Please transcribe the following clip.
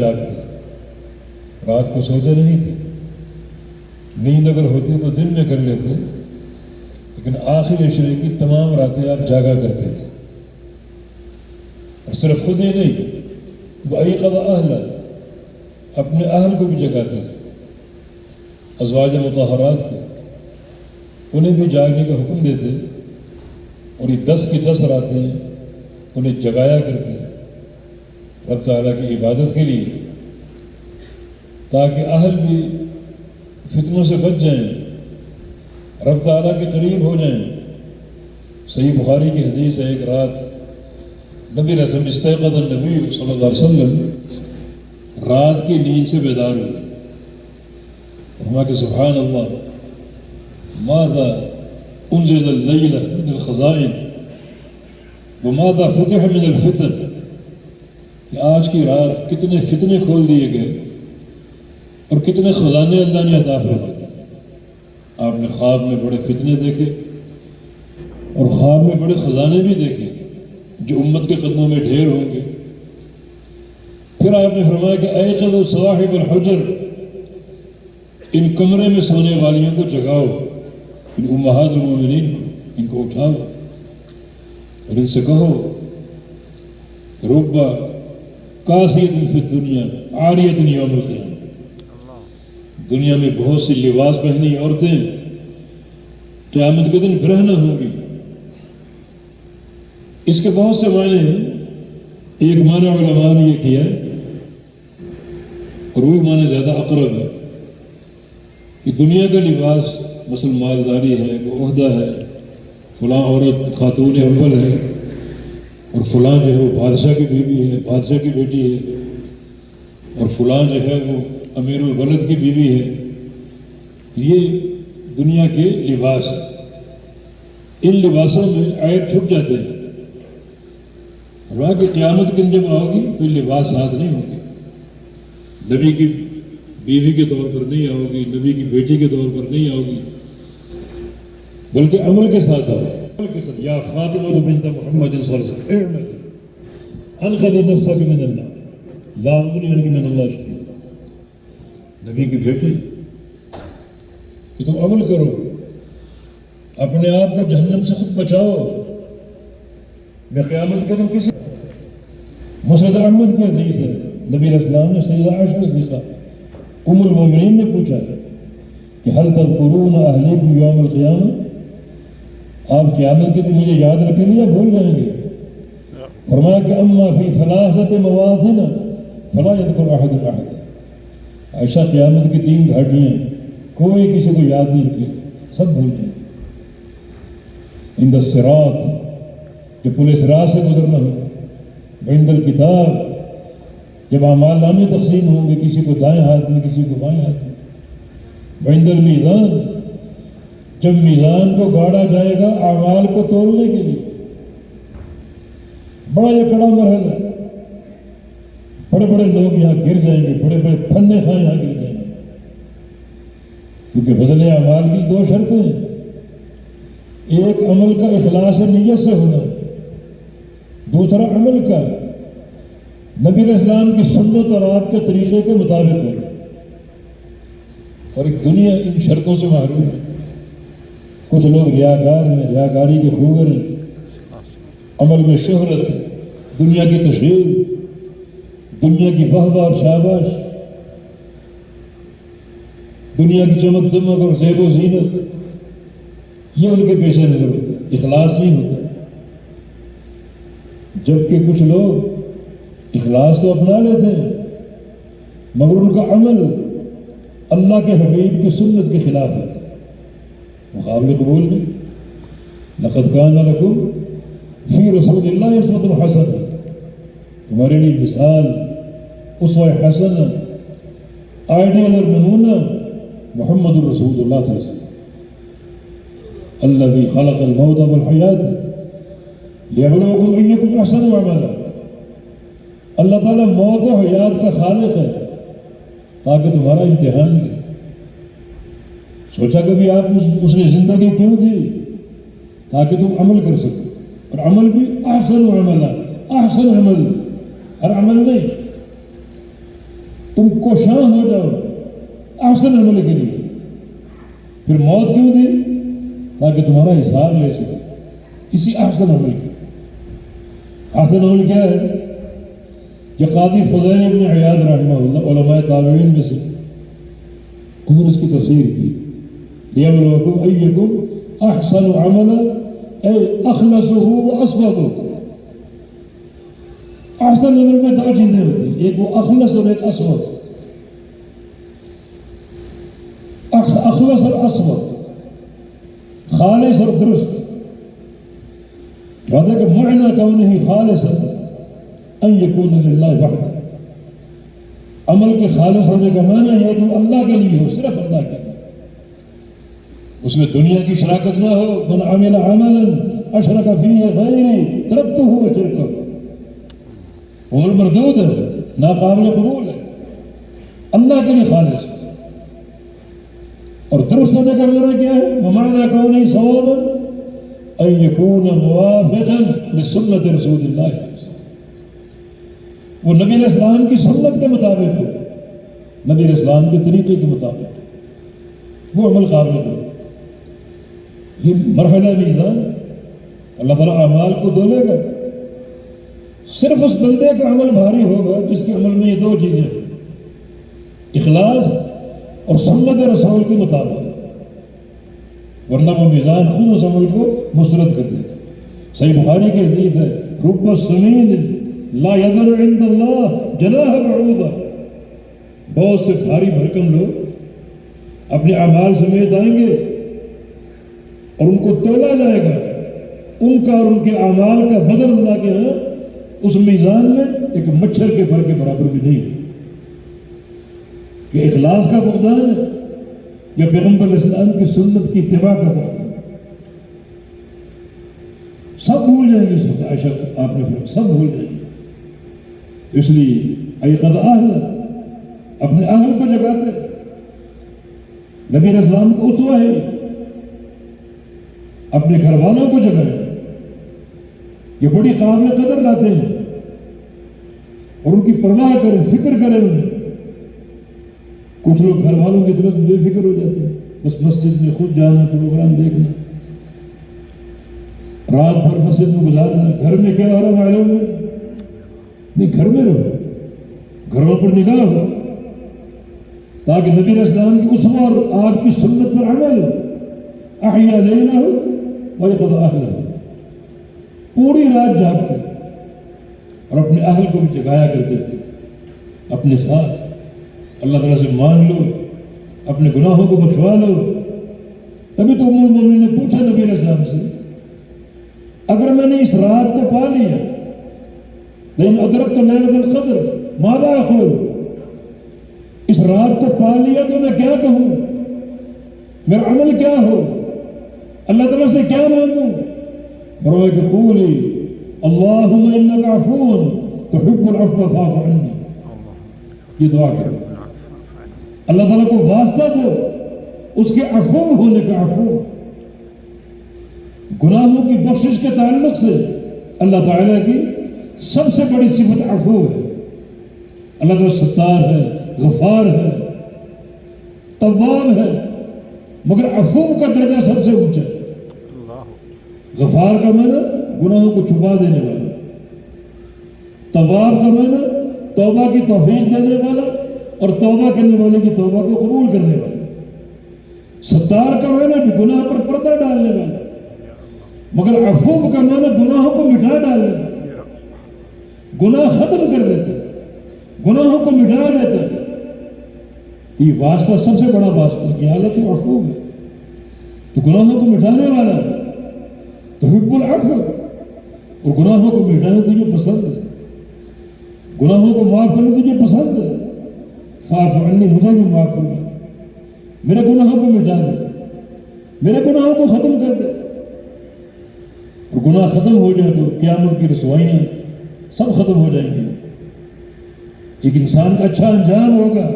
جاگتے، رات کو سوتے نہیں تھے، نیند اگر ہوتی تو دن میں کر لیتے، لیکن آخر عشرے کی تمام راتیں آپ جاگا کرتے تھے۔ اور صرف خود ہی نہیں، وَأَيْقَظَ أَهْلَهُ، اپنے اہل کو بھی جگاتے تھے، ازواج مطہرات کو، انہیں بھی جاگنے کا حکم دیتے، اور یہ 10 کی 10 راتیں انہیں جگایا کرتے رب تعالیٰ کی عبادت کے لیے، تاکہ اہل بھی فتنوں سے بچ جائیں، رب تعالیٰ کے قریب ہو جائیں۔ صحیح بخاری کی حدیث ہے، ایک رات نبی رسول استيقظ النبی صلی اللہ علیہ وسلم رات کی نیند سے بیدار ہوئے، فرمایا کہ سبحان اللہ ماذا انزل اللیلہ من الخزائن وماذا فتح من الفتن، کہ آج کی رات کتنے فتنے کھول دیے گئے اور کتنے خزانے اللہ نے عطا فرمائے۔ آپ نے خواب میں بڑے فتنے دیکھے اور خواب میں بڑے خزانے بھی دیکھے جو امت کے قدموں میں ڈھیر ہوں گے۔ پھر آپ نے فرمایا کہ ایقظ صواحب الحجر، ان کمرے میں سونے والیوں کو جگاؤ، ان امہات المومنین کو، ان کو اٹھاؤ اور ان سے کہو رب کاسیۃ فی الدنیا عاریۃ یوم القیامہ، دنیا میں بہت سی لباس پہنی عورتیں قیامت کے دن برہنہ ہوں گی۔ اس کے بہت سے معنی ہیں، ایک معنی علماء نے یہ کیا ہے اور وہ معنی زیادہ اقرب ہے کہ دنیا کا لباس مثلا مالداری ہے، وہ عہدہ ہے، فلاں عورت خاتون اول ہے اور فلاں جو ہے وہ بادشاہ کی بیوی ہے، بادشاہ کی بیٹی ہے، اور فلاں جو ہے وہ امیر البلد کی بیوی ہے، یہ دنیا کے لباس ہیں۔ ان لباسوں میں عیب چھپ جاتے ہیں، کہ قیامت کے دن جب آؤ گی تو لباس ساتھ نہیں ہوگی، نبی کی بیوی کے طور پر نہیں آؤ گی، نبی کی بیٹی کے طور پر نہیں آؤ گی، بلکہ عمل کے ساتھ آؤ، عمل کے ساتھ۔ یا فاطمہ بنت محمد صلی اللہ علیہ وسلم اعملی انقذ نفسک من النار لا اغنی عنک من اللہ شیئا، نبی کی بیٹی کہ تم عمل کرو، اپنے آپ کو جہنم سے خود بچاؤ، میں قیامت کے دن کسی مسند احمد کی حدیث ہے، نبی علیہ السلام نے سیدہ عائشہ صدیقہ ام المومنین نے پوچھا کہ هل تذکرون اہلیکم یوم القیامہ، آپ قیامت کے دن مجھے یاد رکھیں گے یا بھول جائیں گے؟ فرمایا کہ اما فی ثلاثۃ مواطن فلا یذکر احد احد، عائشہ قیامت کی 3 گھاٹیاں کوئی کسی کو یاد نہیں رکھے، سب بھول جائیں۔ عند الصراط، جب پل صراط سے گزرنا ہو، عند الکتاب، جب اعمال نامے تقسیم ہوں گے، کسی کو دائیں ہاتھ میں کسی کو بائیں ہاتھ میں، عند المیزان، جب میزان کو گاڑا جائے گا اعمال کو تولنے کے لیے، بڑا یہ کڑا مرحلہ ہے، بڑے بڑے لوگ یہاں گر جائیں گے، بڑے بڑے پھندے خواہ یہاں گر جائیں گے، کیونکہ وزن اعمال کی 2 شرطیں ہیں، ایک عمل کا اخلاص نیت سے ہونا، دوسرا عمل کا نبی علیہ السلام کی سنت اور آپ کے طریقے کے مطابق ہونا، اور ایک دنیا ان شرطوں سے محروم ہے۔ کچھ لوگ ریاکار ہیں، ریاکاری کے خوگر ہیں، عمل میں شہرت، دنیا کی تشہیر، دنیا کی واہ اور شاباش، دنیا کی چمک دمک اور زیب و زینت، یہ ان کے پیش نظر ہوتا ہے، اخلاص نہیں ہوتا۔ جبکہ کچھ لوگ اخلاص تو اپنا لیتے ہیں مگر ان کا عمل اللہ کے حبیب کی سنت کے خلاف ہوتا ہے، مقابل قبول نہیں۔ لقد کان لکم فی رسول اللہ اسوۃ حسنہ، تمہارے لیے مثال، اسوہ حسنہ، آئیڈیل اور نمونہ محمد الرسول اللہ صلی اللہ علیہ وسلم، الذی خلق الموت والحیات لیبلوکم ایکم احسن عملا۔ اللہ تعالیٰ موت و حیات کا خالق ہے تاکہ تمہارا امتحان لے۔ سوچا کبھی آپ اس نے زندگی کیوں دی؟ تاکہ تم عمل کر سکو، اور عمل بھی احسن عملا، احسن عمل، ہر عمل نہیں۔ تم کوشاں ہو جاؤ احسن عمل کے لیے. پھر موت کیوں دی؟ تاکہ تمہارا حساب لے سکے اسی احسن عمل کی. احسن عمل کیا ہے؟ کہ قاضی فضیل ابن عیاض رحمہ اللہ علماء تابعین میں سے انہوں نے اس کی تفسیر کی. لِيَبْلُوَكُمْ أَيُّكُمْ أَحْسَنُ عَمَلًا اے اخلصه وَأَصْوَبُهُ. احسن عمل میں دو چیزیں ہوتی ہیں، ایک وہ اخلص اور ایک اسود. اخلص اور اسود، خالص اور درست. بات ہے کہ معنی کونہ خالصا ان یکون للہ وحدہ. عمل کے خالص ہونے کا معنی ہے کہ اللہ کے لیے ہو، صرف اللہ کے لیے. اس میں دنیا کی شراکت نہ ہو. من عمل عملا اشرک فیہ غیری ترکتہ وشرکہ. عمل مردود ہے، ناقابل قبول ہے. اللہ کے لیے خالص. اور درست ہونے کا معنی کیا ہے؟ ومعنی کونہ صوابا ان یکون موافقا لسنت رسول اللہ. وہ نبی علیہ السلام کی سنت کے مطابق ہو، نبی علیہ السلام کے طریقے کے مطابق وہ عمل قابل ہو. یہ مرحلہ میزان اللہ تعالیٰ اعمال کو دولے گا. صرف اس بندے کا عمل بھاری ہوگا جس کے عمل میں یہ دو چیزیں ہیں، اخلاص اور سنت رسول کے مطابق. ورنہ وہ میزان خود اس عمل کو مسترد کر دے گا. صحیح بخاری کی حدیث ہے رب السمین لا یذر عند اللہ جناح بعوضہ. بہت سے بھاری بھرکم لوگ اپنے اعمال سمیت آئیں گے اور ان کو تولا جائے گا. ان کا اور ان کے اعمال کا بدل اللہ کے ہاں اس میزان میں ایک مچھر کے پر کے برابر بھی نہیں ہے. کہ اخلاص کا فقدان ہے یا پیغمبر علیہ السلام کی سنت کی اتباع کا فقدان. سب بھول جائیں گے اس وقت. عائشہ آپ نے سب بھول جائیں گے. اس لیے ایقظ اہل، اپنے اہل کو جگاتے. نبی علیہ السلام کو اسوہ ہے، اپنے گھر والوں کو جگائیں. یہ بڑی قابل قدر لاتے ہیں اور ان کی پرواہ کریں، فکر کریں انہیں. کچھ لوگ گھر والوں کی طرف بے فکر ہو جاتے ہیں، بس مسجد میں خود جانا، پروگرام دیکھنا، رات بھر مسجد میں گزارنا. گھر میں کیا ہو رہا معلوم نہیں. گھر میں رہو، گھروں پر نگاہ ہو تاکہ نبی علیہ السلام کی اسوہ اور آپ کی سنت پر عمل ہو. احیا لیلہ وایقظ اہلہ. پوری رات جاگتے اور اپنے اہل کو بھی جگایا کرتے تھے اپنے ساتھ. اللہ تعالیٰ سے مان لو، اپنے گناہوں کو بخشوا لو. تبھی تو ام المومنین نے پوچھا نبی علیہ السلام سے اگر میں نے اس رات کو پا لیا لیکن ادرکت لیلۃ القدر ماذا اقول. اس رات کو پا لیا تو میں کیا کہوں؟ میرا عمل کیا ہو؟ اللہ تعالیٰ سے کیا مانگوں؟ فرمایا کہ قولی اللہم انک عفو تحب العفو فاعف عنی. یہ دعا کرو، اللہ تعالیٰ کو واسطہ دو اس کے عفو ہونے کا. عفو گناہوں کی بخشش کے تعلق سے اللہ تعالیٰ کی سب سے بڑی صفت عفو ہے. اللہ تعالیٰ ستار ہے، غفار ہے، تواب ہے، مگر عفو کا درجہ سب سے اونچا ہے. غفار کا معنی گناہوں کو چھپا دینے والا، تواب کا معنی توبہ کی توفیق دینے والا اور توبہ کرنے والے کی توبہ کو قبول کرنے والا. ستار کا معنی بھی گناہ پر پردہ ڈالنے والا، مگر عفو کا معنی گناہوں کو مٹا ڈالنے والا. گناہ ختم کر دیتا ہے، گناہوں کو مٹا دیتا ہے. یہ واسطہ سب سے بڑا واسطہ ہے کہ حالت عفو ہے تو گناہوں کو مٹانے والا ہے. تحب العفو، اور گناہوں کو مٹانا تجھے پسند ہے، گناہوں کو معاف کرنا تجھے پسند ہے. فاعف عنی، مجھے بھی معاف کرنا، میرے گناہوں کو مٹا دے، میرے گناہوں کو ختم کر دے. اور گناہ ختم ہو جائے تو قیامت کی رسوائیاں سب ختم ہو جائیں گی. ایک انسان کا اچھا انجام ہوگا.